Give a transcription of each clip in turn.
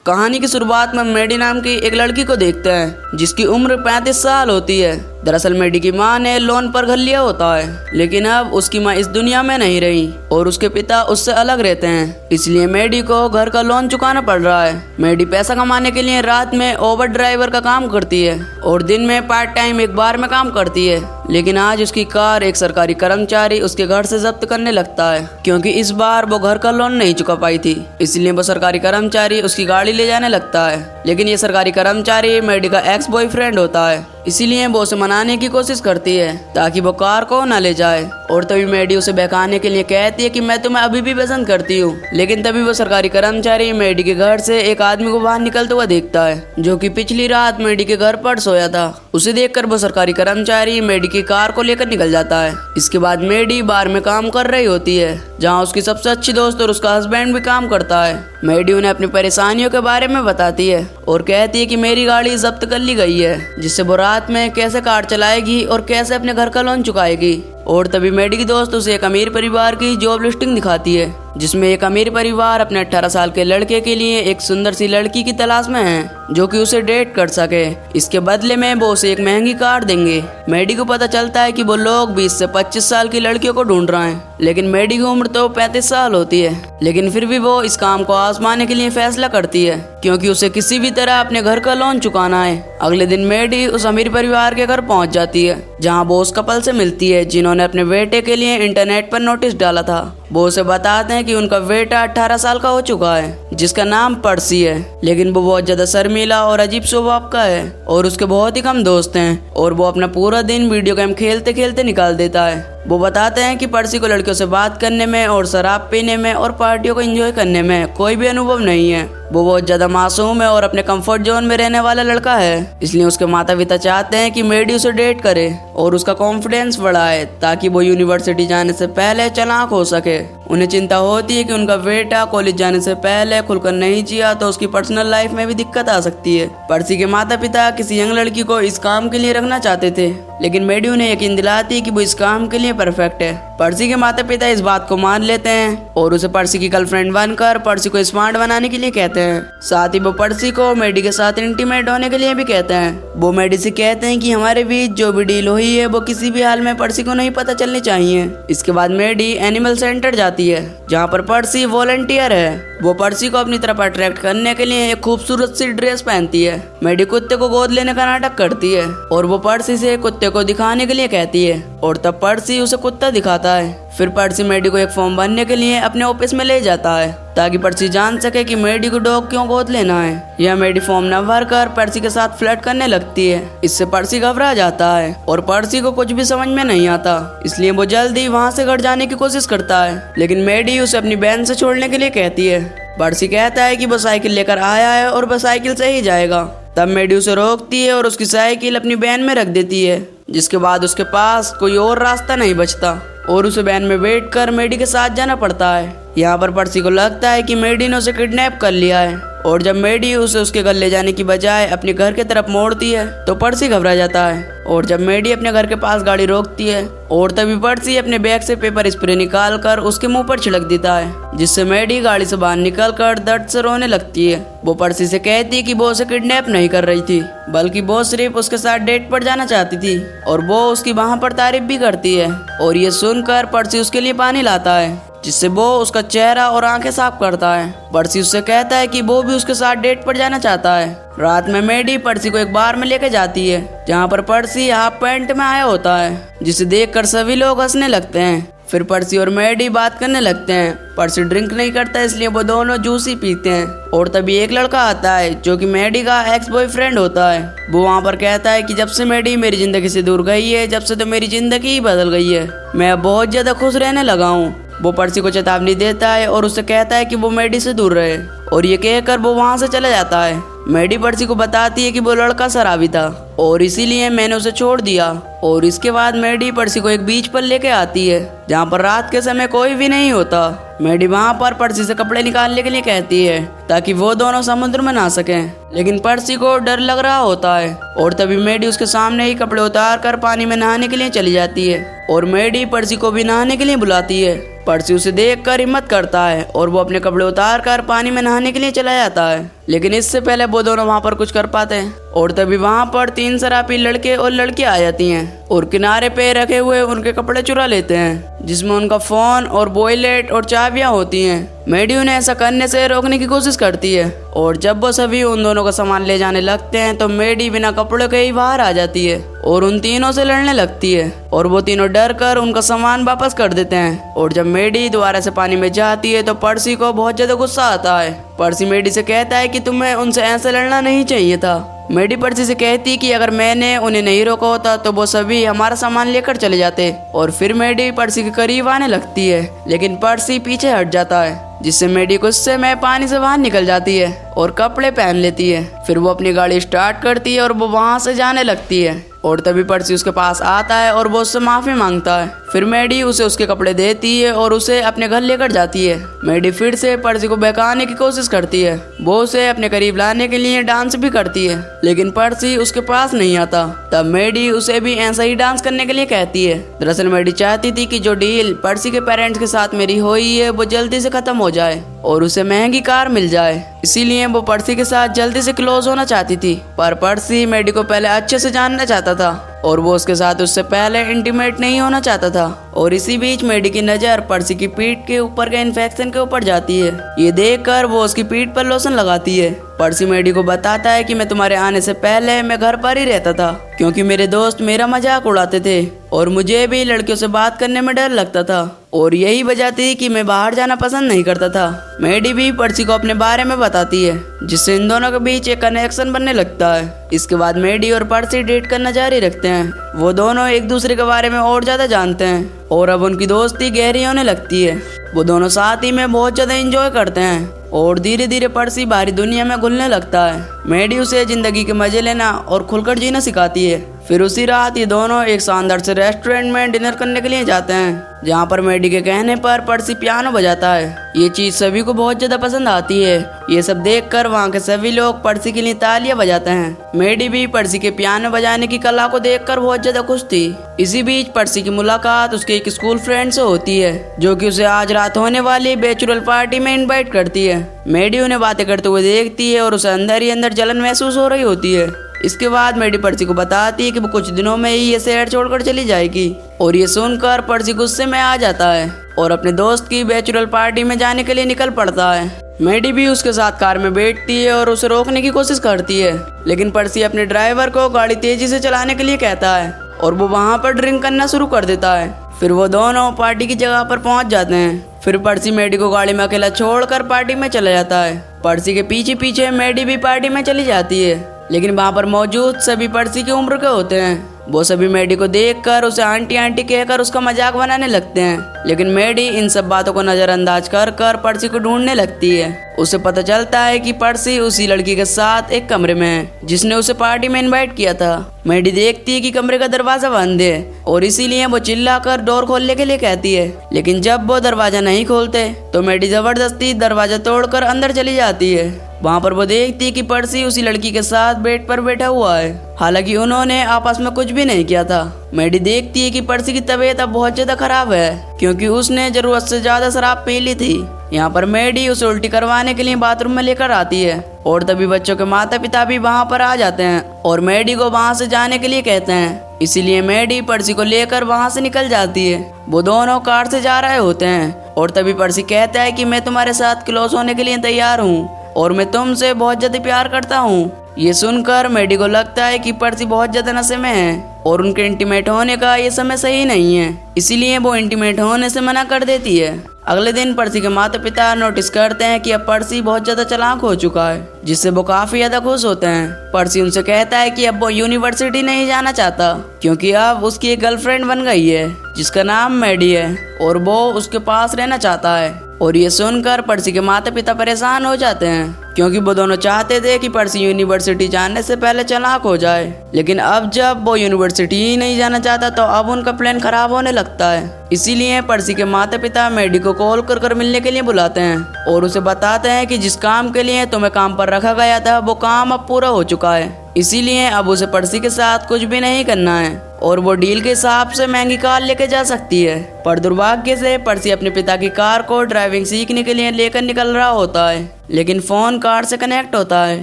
कहानी की शुरुआत में मेडी नाम की एक लड़की को देखते हैं जिसकी उम्र 35 साल होती है। दरअसल मेडी की मां ने लोन पर घर लिया होता है, लेकिन अब उसकी मां इस दुनिया में नहीं रही और उसके पिता उससे अलग रहते हैं, इसलिए मेडी को घर का लोन चुकाना पड़ रहा है। मेडी पैसा कमाने के लिए रात में ओवर ड्राइवर का काम करती है और दिन में पार्ट टाइम एक बार में काम करती है। लेकिन आज उसकी कार एक सरकारी कर्मचारी उसके घर से जब्त करने लगता है, क्योंकि इस बार वो घर का लोन नहीं चुका पाई थी, इसलिए वो सरकारी कर्मचारी उसकी गाड़ी ले जाने लगता है। लेकिन ये सरकारी कर्मचारी मेडी का एक्स बॉयफ्रेंड होता है, इसीलिए वो उसे मनाने की कोशिश करती है ताकि वो कार को न ले जाए। और तभी मेडी उसे बहकाने के लिए कहती है कि मैं तुम्हें अभी भी पसंद करती हूँ। लेकिन तभी वो सरकारी कर्मचारी मेडी के घर से एक आदमी को बाहर निकलते हुआ देखता है, जो कि पिछली रात मेडी के घर पर सोया था। उसे देखकर वो सरकारी कर्मचारी मेडी की कार को लेकर निकल जाता है। इसके बाद मेडी बार में काम कर रही होती है, जहाँ उसकी सबसे अच्छी दोस्त और उसका हस्बैंड भी काम करता है। मेडी उन्हें अपनी परेशानियों के बारे में बताती है और कहती है कि मेरी गाड़ी जब्त कर ली गई है, जिससे वो रात में कैसे कार चलाएगी और कैसे अपने घर का लोन चुकाएगी। और तभी मेडी की दोस्त उसे एक अमीर परिवार की जॉब लिस्टिंग दिखाती है, जिसमें एक अमीर परिवार अपने 18 साल के लड़के के लिए एक सुंदर सी लड़की की तलाश में है, जो कि उसे डेट कर सके। इसके बदले में वो उसे एक महंगी कार देंगे। मेडी को पता चलता है कि वो लोग 20 से 25 साल की लड़कियों को ढूंढ रहे हैं, लेकिन मेडी की उम्र तो 35 साल होती है। लेकिन फिर भी वो इस काम को आजमाने के लिए फैसला करती है, क्योंकि उसे किसी भी तरह अपने घर का लोन चुकाना है। अगले दिन मेडी उस अमीर परिवार के घर पहुंच जाती है, जहां वो उस कपल से मिलती है जिन्होंने अपने बेटे के लिए इंटरनेट पर नोटिस डाला था। वो उसे बताते हैं कि उनका बेटा 18 साल का हो चुका है, जिसका नाम पर्सी है, लेकिन वो बहुत ज्यादा शर्मीला और अजीब स्वभाव का है और उसके बहुत ही कम दोस्त हैं और वो अपना पूरा दिन वीडियो गेम खेलते खेलते निकाल देता है। वो बताते हैं कि पर्सी को लड़कियों से बात करने में और शराब पीने में और पार्टियों को एंजॉय करने में कोई भी अनुभव नहीं है। वो बहुत ज्यादा मासूम है और अपने कंफर्ट जोन में रहने वाला लड़का है, इसलिए उसके माता पिता चाहते हैं कि मेडी उसे डेट करे और उसका कॉन्फिडेंस बढ़ाए ताकि वो यूनिवर्सिटी जाने से पहले चालाक हो सके। उन्हें चिंता होती है कि उनका बेटा कॉलेज जाने से पहले खुलकर नहीं जिया तो उसकी पर्सनल लाइफ में भी दिक्कत आ सकती है। पर्सी के माता पिता किसी यंग लड़की को इस काम के लिए रखना चाहते थे, लेकिन मेडी उन्हें यकीन दिलाती है कि वो इस काम के लिए परफेक्ट है। पर्सी के माता पिता इस बात को मान लेते हैं और उसे पर्सी की गर्लफ्रेंड बनकर पर्सी को स्मार्ट बनाने के लिए कहते हैं। साथ ही वो पर्सी को मेडी के साथ इंटीमेट होने के लिए भी कहते हैं। वो मेडी से कहते हैं कि हमारे बीच जो भी डील हुई है वो किसी भी हाल में पर्सी को नहीं पता चलनी चाहिए। इसके बाद मेडी एनिमल सेंटर जाती है, जहाँ पर पर्सी वॉलंटियर है। वो पर्सी को अपनी तरफ अट्रैक्ट करने के लिए एक खूबसूरत सी ड्रेस पहनती है। मेडी कुत्ते को गोद लेने का नाटक करती है और वो पर्सी से कुत्ते को दिखाने के लिए कहती है और तब पर्सी उसे कुत्ता दिखाता है। फिर पर्सी मेडी को एक फॉर्म भरने के लिए अपने ऑफिस में ले जाता है ताकि पर्सी जान सके कि मेडी को डॉग क्यों गोद लेना है। यह मेडी फॉर्म न भर कर पर्सी के साथ फ्लर्ट करने लगती है। इससे पर्सी घबरा जाता है और पर्सी को कुछ भी समझ में नहीं आता, इसलिए वो जल्दी वहाँ से घर जाने की कोशिश करता है, लेकिन मेडी उसे अपनी बहन से छोड़ने के लिए कहती है। पर्सी कहता है कि वो साइकिल लेकर आया है और वह साइकिल से ही जाएगा। तब मेडी उसे रोकती है और उसकी साइकिल अपनी वैन में रख देती है, जिसके बाद उसके पास कोई और रास्ता नहीं बचता और उसे वैन में बैठ कर मेडी के साथ जाना पड़ता है। यहाँ पर पर्सी को लगता है कि मेडी ने उसे किडनैप कर लिया है और जब मेडी उसे उसके घर ले जाने की बजाय अपने घर की तरफ मोड़ती है तो पर्सी घबरा जाता है। और जब मेडी अपने घर के पास गाड़ी रोकती है और तभी पर्सी अपने बैग से पेपर स्प्रे निकाल कर उसके मुंह पर छिड़क देता है, जिससे मेडी गाड़ी से बाहर निकल कर दर्द से रोने लगती है। वो पर्सी से कहती है कि वो उसे किडनैप नहीं कर रही थी, बल्कि वो सिर्फ उसके साथ डेट पर जाना चाहती थी और वो उसकी वहाँ पर तारीफ भी करती है। और ये सुनकर पर्सी उसके लिए पानी लाता है, जिससे वो उसका चेहरा और आंखें साफ करता है। पर्सी उससे कहता है कि वो भी उसके साथ डेट पर जाना चाहता है। रात में मेडी पर्सी को एक बार में लेके जाती है, जहाँ पर पर्सी हाफ पैंट में आया होता है, जिसे देखकर सभी लोग हंसने लगते हैं। फिर पर्सी और मेडी बात करने लगते हैं। पर्सी ड्रिंक नहीं करता, इसलिए वो दोनों जूस ही पीते हैं। और तभी एक लड़का आता है जो कि मेडी का एक्स बॉयफ्रेंड होता है। वो वहाँ पर कहता है कि जब से मेडी मेरी जिंदगी से दूर गई है, जब से तो मेरी जिंदगी ही बदल गई है, मैं अब बहुत ज्यादा खुश रहने लगा हूँ। वो पर्सी को चेतावनी देता है और उससे कहता है कि वो मेडी से दूर रहे, और ये कहकर वो वहाँ से चला जाता है। मेडी पर्सी को बताती है कि वो लड़का शराबी था और इसीलिए मैंने उसे छोड़ दिया। और इसके बाद मेडी पर्सी को एक बीच पर लेके आती है, जहाँ पर रात के समय कोई भी नहीं होता। मेडी वहाँ पर पर्सी से कपड़े निकालने के लिए कहती है ताकि वो दोनों समुद्र में नहा सकें, लेकिन पर्सी को डर लग रहा होता है। और तभी मेडी उसके सामने ही कपड़े उतार कर पानी में नहाने के लिए चली जाती है और मेडी पर्सी को भी नहाने के लिए बुलाती है। पर्सी उसे देखकर हिम्मत करता है और वो अपने कपड़े उतार कर पानी में नहाने के लिए चला जाता है, लेकिन इससे पहले वो दोनों वहाँ पर कुछ कर पाते हैं। और तभी वहाँ पर 3 शराबी लड़के और लड़की आ जाती हैं और किनारे पे रखे हुए उनके कपड़े चुरा लेते हैं, जिसमें उनका फोन और वॉलेट और चाबियां होती हैं। मैडी उन्हें ऐसा करने से रोकने की कोशिश करती है और जब वो सभी उन दोनों का सामान ले जाने लगते हैं तो मैडी बिना कपड़ों के ही बाहर आ जाती है और उन तीनों से लड़ने लगती है और वो तीनों डर कर उनका सामान वापस कर देते हैं। और जब मैडी दोबारा से पानी में जाती है तो पर्सी को बहुत ज्यादा गुस्सा आता है। पर्सी मैडी से कहता है कि तुम्हें उनसे ऐसे लड़ना नहीं चाहिए था। मैडी पर्सी से कहती कि अगर मैंने उन्हें नहीं रोका होता तो वो सभी हमारा सामान लेकर चले जाते। और फिर मैडी पर्सी के करीब आने लगती है, लेकिन पर्सी पीछे हट जाता है, जिससे मैडी गुस्से में पानी से बाहर निकल जाती है और कपड़े पहन लेती है। फिर वो अपनी गाड़ी स्टार्ट करती है और वो वहाँ से जाने लगती है। और तभी पर्सी उसके पास आता है और वो उससे माफी मांगता है। फिर मैडी उसे उसके कपड़े देती है और उसे अपने घर लेकर जाती है। मैडी फिर से पर्सी को बहकाने की कोशिश करती है। वो उसे अपने करीब लाने के लिए डांस भी करती है, लेकिन पर्सी उसके पास नहीं आता। तब मैडी उसे भी ऐसा ही डांस करने के लिए कहती है। दरअसल मैडी चाहती थी कि जो डील पर्सी के पेरेंट्स के साथ मेरी हुई है वो जल्दी से खत्म हो जाए और उसे महंगी कार मिल जाए, इसीलिए वो पर्सी के साथ जल्दी से क्लोज होना चाहती थी। पर पर्सी मैडी को पहले अच्छे से जानना चाहता था और वो उसके साथ उससे पहले इंटीमेट नहीं होना चाहता था। और इसी बीच मैडी की नज़र पर्सी की पीठ के ऊपर के इन्फेक्शन के ऊपर जाती है। ये देखकर वो उसकी पीठ पर लोशन लगाती है। पर्सी मैडी को बताता है कि मैं तुम्हारे आने से पहले मैं घर पर ही रहता था, क्योंकि मेरे दोस्त मेरा मजाक उड़ाते थे और मुझे भी लड़कियों से बात करने में डर लगता था और यही वजह थी कि मैं बाहर जाना पसंद नहीं करता था। मैडी भी पर्सी को अपने बारे में बताती है, जिससे इन दोनों के बीच एक कनेक्शन बनने लगता है। इसके बाद मैडी और पर्सी डेट करना जारी रखते हैं। वो दोनों एक दूसरे के बारे में और ज्यादा जानते हैं और अब उनकी दोस्ती गहरी होने लगती है। वो दोनों साथ ही में बहुत ज्यादा एंजॉय करते हैं और धीरे धीरे पर्सी बाहरी दुनिया में घुलने लगता है। मैडी उसे जिंदगी के मजे लेना और खुलकर जीना सिखाती है। फिर उसी रात ये दोनों एक शानदार से रेस्टोरेंट में डिनर करने के लिए जाते हैं, जहाँ पर मैडी के कहने पर पर्सी पियानो बजाता है। ये चीज सभी को बहुत ज्यादा पसंद आती है। ये सब देखकर वहाँ के सभी लोग पर्सी के लिए तालियां बजाते हैं। मैडी भी पर्सी के पियानो बजाने की कला को देखकर बहुत ज्यादा खुश थी। इसी बीच पर्सी की मुलाकात उसके एक स्कूल फ्रेंड से होती है, जो कि उसे आज रात होने वाली बैचलर पार्टी में इनवाइट करती है। मैडी उन्हें बातें करते हुए देखती है और उसे अंदर ही अंदर जलन महसूस हो रही होती है। इसके बाद मैडी पर्सी को बताती है कि वो कुछ दिनों में ही ये शहर छोड़कर चली जाएगी और ये सुनकर पर्सी गुस्से में आ जाता है और अपने दोस्त की बैचलर पार्टी में जाने के लिए निकल पड़ता है। मैडी भी उसके साथ कार में बैठती है और उसे रोकने की कोशिश करती है, लेकिन पर्सी अपने ड्राइवर को गाड़ी तेजी से चलाने के लिए कहता है और वो वहाँ पर ड्रिंक करना शुरू कर देता है। फिर वो दोनों पार्टी की जगह पर पहुँच जाते हैं। फिर पर्सी मैडी को गाड़ी में अकेला छोड़कर पार्टी में चला जाता है। पर्सी के पीछे पीछे मैडी भी पार्टी में चली जाती है, लेकिन वहाँ पर मौजूद सभी पर्सी की उम्र के होते हैं। वो सभी मैडी को देखकर उसे आंटी आंटी कहकर उसका मजाक बनाने लगते हैं, लेकिन मैडी इन सब बातों को नजरअंदाज कर कर पर्सी को ढूंढने लगती है। उसे पता चलता है कि पर्सी उसी लड़की के साथ एक कमरे में है जिसने उसे पार्टी में इनवाइट किया था। मैडी देखती है कि कमरे का दरवाजा बंद है और इसीलिए वो चिल्लाकर डोर खोलने के लिए कहती है, लेकिन जब वो दरवाजा नहीं खोलते तो मैडी जबरदस्ती दरवाजा तोड़कर अंदर चली जाती है। वहाँ पर वो देखती है कि पर्सी उसी लड़की के साथ बेड पर बैठा हुआ है, हालांकि उन्होंने आपस में कुछ भी नहीं किया था। मैडी देखती है कि पर्सी की तबीयत अब बहुत ज्यादा खराब है, क्योंकि उसने जरूरत से ज्यादा शराब पी ली थी। यहाँ पर मैडी उसे उल्टी करवाने के लिए बाथरूम में लेकर आती है और तभी बच्चों के माता पिता भी वहाँ पर आ जाते हैं और मैडी को वहाँ से जाने के लिए कहते हैं। इसीलिए मैडी पर्सी को लेकर वहाँ से निकल जाती है। वो दोनों कार से जा रहे होते हैं और तभी पर्सी कहता है कि मैं तुम्हारे साथ क्लोज होने के लिए तैयार हूँ और मैं तुमसे बहुत ज्यादा प्यार करता हूँ। ये सुनकर मैडी को लगता है कि पर्सी बहुत ज्यादा नशे में है और उनके इंटीमेट होने का ये समय सही नहीं है, इसीलिए वो इंटीमेट होने से मना कर देती है। अगले दिन पर्सी के माता पिता नोटिस करते हैं कि अब पर्सी बहुत ज्यादा चालाक हो चुका है, जिससे वो काफी ज्यादा खुश होते हैं। पर्सी उनसे कहता है कि अब वो यूनिवर्सिटी नहीं जाना चाहता, क्योंकि अब उसकी एक गर्लफ्रेंड बन गई है जिसका नाम मैडी है और वो उसके पास रहना चाहता है। और ये सुनकर पर्सी के माता पिता परेशान हो जाते हैं, क्योंकि वो दोनों चाहते थे कि पर्सी यूनिवर्सिटी जाने से पहले चालाक हो जाए, लेकिन अब जब वो यूनिवर्सिटी ही नहीं जाना चाहता तो अब उनका प्लान खराब होने लगता है। इसीलिए पर्सी के माता पिता मैडी को कॉल कर कर मिलने के लिए बुलाते हैं और उसे बताते हैं कि जिस काम के लिए तुम्हें काम पर रखा गया था वो काम अब पूरा हो चुका है, इसीलिए अब उसे पर्सी के साथ कुछ भी नहीं करना है और वो डील के हिसाब से महंगी कार लेके जा सकती है। पर दुर्भाग्य से पर्सी अपने पिता की कार को ड्राइविंग सीखने के लिए लेकर निकल रहा होता है, लेकिन फोन कार से कनेक्ट होता है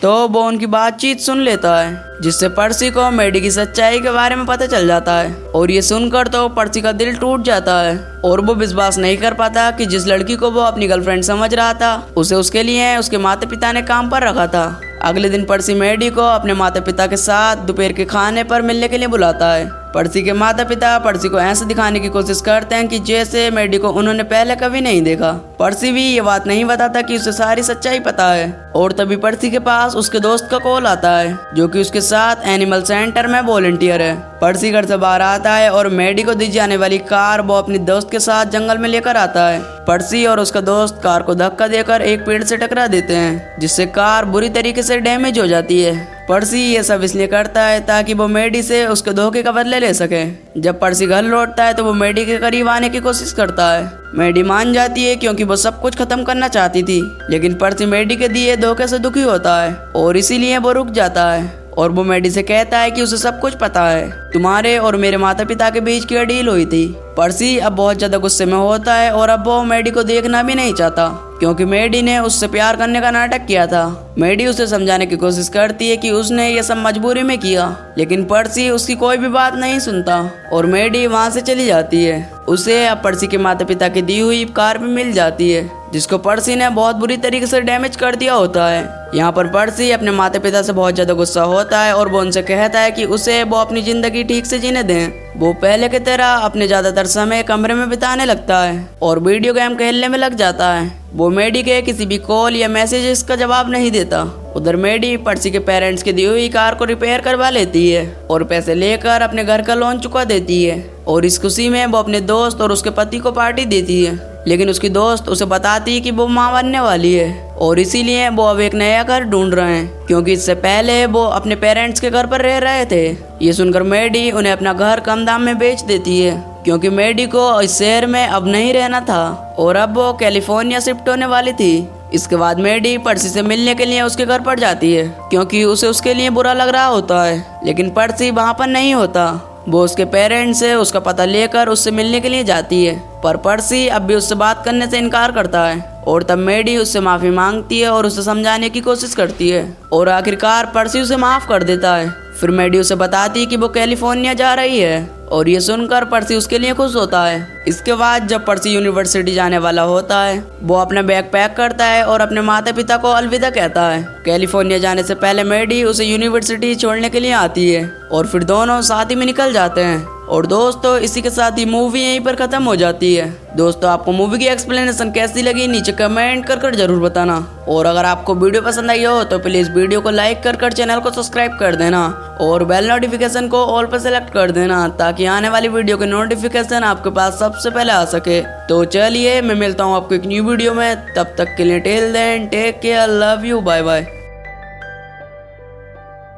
तो वो उनकी बातचीत सुन लेता है, जिससे पर्सी को मैडी की सच्चाई के बारे में पता चल जाता है। और ये सुनकर तो पर्सी का दिल टूट जाता है और वो विश्वास नहीं कर पाता कि जिस लड़की को वो अपनी गर्लफ्रेंड समझ रहा था उसे उसके लिए उसके माता पिता ने काम पर रखा था। अगले दिन पर्सी मैडी को अपने माता पिता के साथ दोपहर के खाने पर मिलने के लिए बुलाता है। पर्सी के माता पिता पर्सी को ऐसे दिखाने की कोशिश करते हैं कि जैसे मैडी को उन्होंने पहले कभी नहीं देखा। पर्सी भी ये बात नहीं बताता कि उसे सारी सच्चाई पता है। और तभी पर्सी के पास उसके दोस्त का कॉल आता है, जो कि उसके साथ एनिमल सेंटर में वॉलंटियर है। पर्सी घर से बाहर आता है और मैडी को दी जाने वाली कार वो अपने दोस्त के साथ जंगल में लेकर आता है। पर्सी और उसका दोस्त कार को धक्का देकर एक पेड़ से टकरा देते हैं, जिससे कार बुरी तरीके से डैमेज हो जाती है। पर्सी ये सब इसलिए करता है ताकि वो मैडी से उसके धोखे का बदला ले सके। जब पर्सी घर लौटता है तो वो मैडी के करीब आने की कोशिश करता है। मैडी मान जाती है क्योंकि वो सब कुछ खत्म करना चाहती थी, लेकिन पर्सी मैडी के दिए धोखे से दुखी होता है और इसीलिए वो रुक जाता है। और वो मैडी से कहता है कि उसे सब कुछ पता है, तुम्हारे और मेरे माता पिता के बीच की डील हुई थी। पर्सी अब बहुत ज्यादा गुस्से में होता है और अब वो मैडी को देखना भी नहीं चाहता, क्योंकि मैडी ने उससे प्यार करने का नाटक किया था। मैडी उसे समझाने की कोशिश करती है कि उसने ये सब मजबूरी में किया, लेकिन पर्सी उसकी कोई भी बात नहीं सुनता और मैडी वहाँ से चली जाती है। उसे अब पर्सी के माता पिता की दी हुई कार भी मिल जाती है, जिसको पर्सी ने बहुत बुरी तरीके से डैमेज कर दिया होता है। यहाँ पर पर्सी अपने माता पिता से बहुत ज्यादा गुस्सा होता है और वो उनसे कहता है कि उसे वो अपनी जिंदगी ठीक से जीने दें। वो पहले की तरह अपने ज्यादातर समय कमरे में बिताने लगता है और वीडियो गेम खेलने में लग जाता है। वो मैडी के किसी भी कॉल या मैसेजेस का जवाब नहीं देता। उधर मैडी पर्सी के पेरेंट्स की दी हुई कार को रिपेयर करवा लेती है और पैसे लेकर अपने घर का लोन चुका देती है। और इस खुशी में वो अपने दोस्त और उसके पति को पार्टी देती है, लेकिन उसकी दोस्त उसे बताती है कि वो मां बनने वाली है और इसीलिए वो अब एक नया घर ढूंढ रहे हैं, क्योंकि इससे पहले वो अपने पेरेंट्स के घर पर रह रहे थे। ये सुनकर मैडी उन्हें अपना घर कम दाम में बेच देती है, क्योंकि मैडी को इस शहर में अब नहीं रहना था और अब वो कैलिफोर्निया शिफ्ट होने वाली थी। इसके बाद मैडी पर्सी से मिलने के लिए उसके घर पर जाती है, क्योंकि उसे उसके लिए बुरा लग रहा होता है, लेकिन पर्सी वहाँ पर नहीं होता। वो उसके पेरेंट्स से उसका पता लेकर उससे मिलने के लिए जाती है, पर पर्सी अब भी उससे बात करने से इनकार करता है। और तब मैडी उससे माफी मांगती है और उसे समझाने की कोशिश करती है और आखिरकार पर्सी उसे माफ कर देता है। फिर मैडी उसे बताती है कि वो कैलिफोर्निया जा रही है और ये सुनकर पर्सी उसके लिए खुश होता है। इसके बाद जब पर्सी यूनिवर्सिटी जाने वाला होता है, वो अपना बैग पैक करता है और अपने माता पिता को अलविदा कहता है। कैलिफोर्निया जाने से पहले मैडी उसे यूनिवर्सिटी छोड़ने के लिए आती है और फिर दोनों साथ ही में निकल जाते हैं। और दोस्तों, इसी के साथ ही मूवी यहीं पर खत्म हो जाती है। दोस्तों, आपको मूवी की एक्सप्लेनेशन कैसी लगी नीचे कमेंट कर जरूर बताना। और अगर आपको वीडियो पसंद आई हो तो प्लीज वीडियो को लाइक कर चैनल को सब्सक्राइब कर देना और बेल नोटिफिकेशन को ऑल पर सेलेक्ट कर देना, ताकि आने वाली वीडियो के नोटिफिकेशन आपके पास सबसे पहले आ सके। तो चलिए, मैं मिलता हूँ आपको एक न्यू वीडियो में। तब तक के लिए till then take care, love you, bye bye.